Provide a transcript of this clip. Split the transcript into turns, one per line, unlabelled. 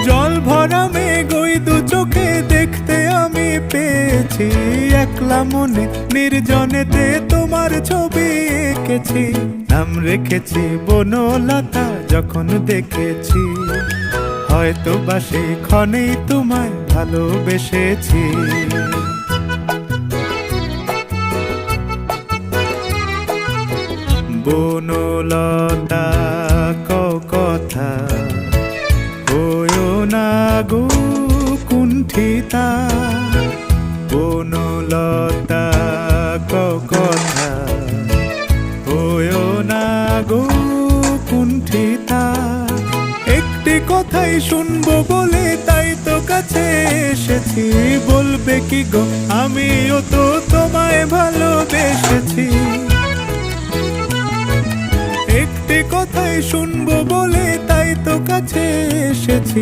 জল ভরা মেঘ ওই দু চোখে দেখতে আমি পেয়েছি, একলা মনে নির্জনেতে তোমার ছবি এঁকেছি। নাম রেখেছি বনলতা যখন দেখেছি, হয়তো বা সেই ক্ষণেই তোমায় ভালোবেসেছি। বনলতা কথা হয়ো না গো কুণ্ঠিতা, বনলতা কথা হয়ো না গো কুণ্ঠিতা। একটি কথাই শুনবো বলে তাই তো কাছে এসেছি, বলবে কি গো আমিও তো তোমায় ভালোবেসেছি। একটি কথাই শুনবো বলে তাই তো কাছে এসেছি।